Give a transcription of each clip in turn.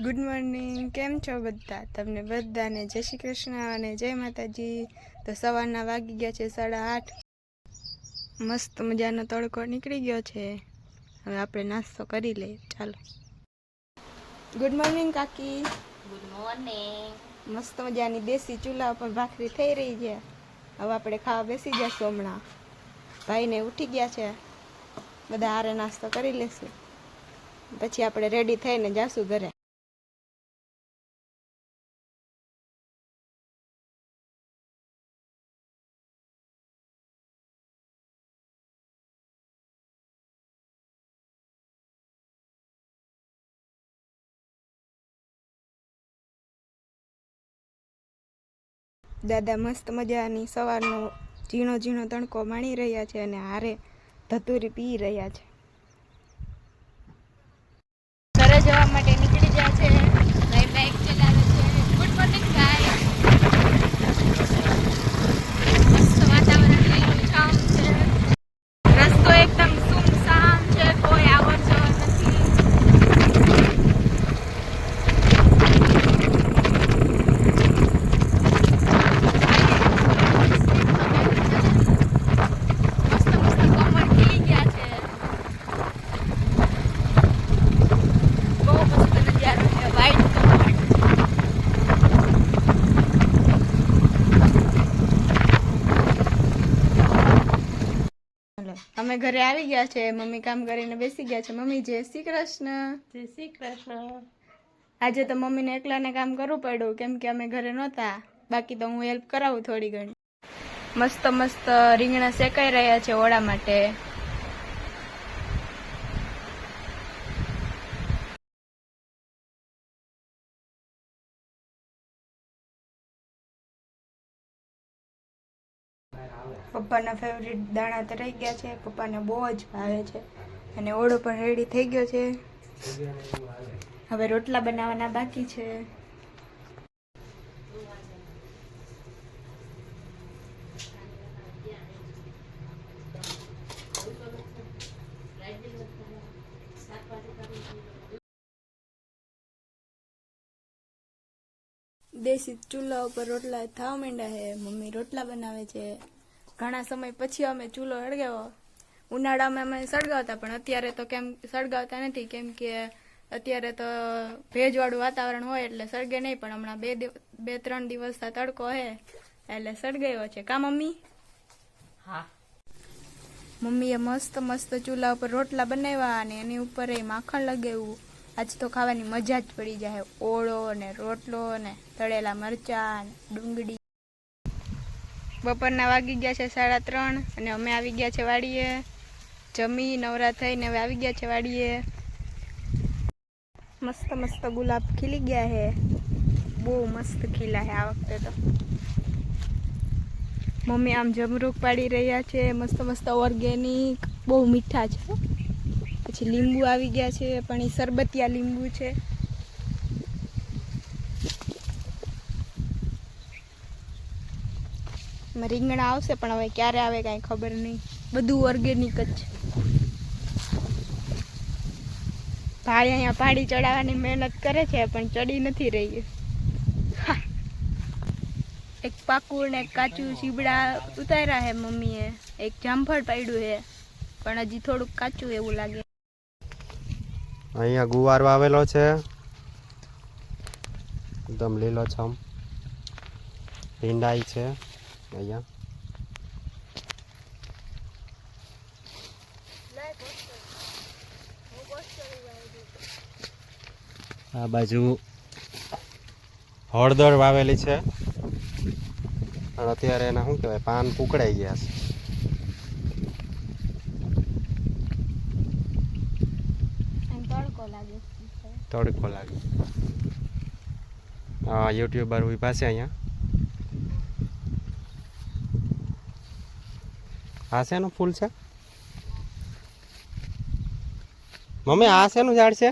Good morning, કેમ છો બધા? તમને બધાને જય શ્રી કૃષ્ણ અને જય માતાજી. તો સવારના વાગી ગયા છે 8:30. મસ્ત મજાનો તડકો નીકળી ગયો છે. હવે આપણે નાસ્તો કરી લઈએ, ચાલો. ગુડ મોર્નિંગ કાકી. Good morning. મસ્ત મજાની દેશી ચૂલા ઉપર ભાખરી થઈ રહી છે. હવે આપણે ખાવા બેસી જઈશું હમણાં. ભાઈને ઉઠી ગયા છે, બધા હારે નાસ્તો કરી લેશું, પછી આપણે રેડી થઈને જાશું ઘરે. દાદા મસ્ત મજાની સવારનો ઝીણો ઝીણો તણકો માણી રહ્યા છે અને હારે ધતુરી પી રહ્યા છે. ઘરે જવા માટે નીકળી ગયા છે. ભાઈ બાઇક ચલાવે છે. ગુડ મોર્નિંગ ગાય. મસ્ત વાતાવરણ લીલુંછમ છે. રસ્તો એકદમ સુમસામ છે, કોઈ આવર જવર નથી. અમે ઘરે આવી ગયા છે. મમ્મી કામ કરીને બેસી ગયા છે. મમ્મી જય શ્રી કૃષ્ણ. જય શ્રી કૃષ્ણ. આજે તો મમ્મીને એકલાને કામ કરવું પડ્યું કેમ કે અમે ઘરે નહોતા. બાકી તો હું હેલ્પ કરાવું થોડી ઘણી. મસ્ત મસ્ત રીંગણા શેકાઈ રહ્યા છે ઓળા માટે. પપ્પાના ફેવરિટ દાણા તો રહી ગયા છે. પપ્પાને બહુ જ ભાવે છે અને ઓળો પણ રેડી થઈ ગયો છે. હવે રોટલા બનાવવાના બાકી છે. દેશી ચૂલા ઉપર રોટલા થવા માંડ્યા છે. મમ્મી રોટલા બનાવે છે. ઘણા સમય પછી અમે ચૂલો સળગાવ્યો. ઉનાળામાં અમે સળગાવતા પણ અત્યારે તો કેમ સળગાવતા નથી કેમ કે અત્યારે તો ભેજવાળું વાતાવરણ હોય એટલે સળગે નહીં. પણ હમણાં 2-3 દિવસ તડકો છે એટલે સળગાવ્યો છે. કા મમ્મી? હા. મમ્મીએ મસ્ત મસ્ત ચૂલા ઉપર રોટલા બનાવ્યા અને એની ઉપર માખણ લગાવ્યું. આજ તો ખાવાની મજા જ પડી જાય. ઓળો ને રોટલો ને તળેલા મરચાં ડુંગળી. બપોરના વાગી ગયા છે 3:30 અને અમે આવી ગયા છે વાડીએ. જમી નવરા થઈને હવે આવી ગયા છે વાડીએ. મસ્ત મસ્ત ગુલાબ ખીલી ગયા છે. બહુ મસ્ત ખીલા છે આ વખતે તો. મમ્મી આમ જમરૂક પાડી રહ્યા છે. મસ્ત મસ્ત ઓર્ગેનિક, બહુ મીઠા છે. પછી લીંબુ આવી ગયા છે પણ એ શરબતિયા લીંબુ છે. રીંગણા આવશે પણ હવે ક્યારે આવે કાંઈ ખબર નહીં. બધું ઓર્ગેનિક જ છે. ભાઈ અહીંયા પાડી ચડાવવાની મહેનત કરે છે પણ ચડી નથી રહી. એક પાકું ને એક કાચું ચીબડા ઉતાર્યા છે મમ્મીએ. એક જામફળ પાડ્યું છે પણ હજી થોડુંક કાચું એવું લાગે. અહીંયા ગુવાર વાવેલો છે એકદમ લીલોછમ. ભીંડાઈ છે અહીંયા. આ બાજુ હળદર વાવેલી છે પણ અત્યારે એના શું કહેવાય પાન ઉકળાઈ ગયા છે. તડકો લાગે. હા, યુટ્યુબર ઉભા છે અહીંયા. આ શેનું ફૂલ છે મમ્મી? આ શેનું ઝાડ છે?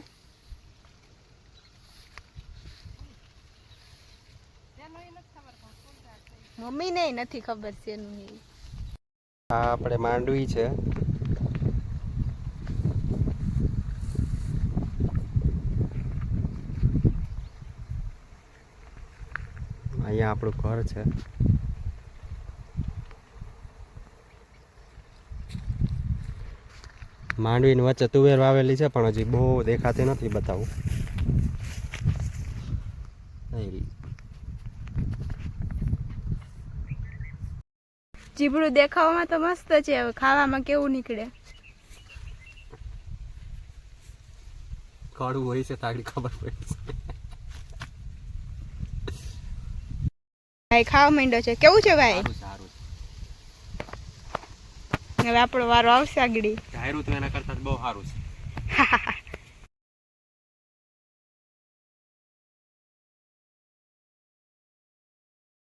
મમ્મી ને નથી ખબર છે એનું. આ આપણે માંડવી છે. અહીંયા આપણું ઘર છે. માંડવીની વચ્ચે તુવેર વાવેલી છે પણ હજી બહુ દેખાતી નથી, બતાવું. જીબડું દેખાવામાં તો મસ્ત છે, હવે ખાવામાં કેવું નીકળે. કડવું હોય છે તાગડી ખબર પડી છે. ભાઈ ખાવા માંડ્યો છે. કેવું છે ભાઈ? સારું હવે આપણો વારો આવશે આગળ. ધાયરું તો એના કરતા બહુ સારું છે.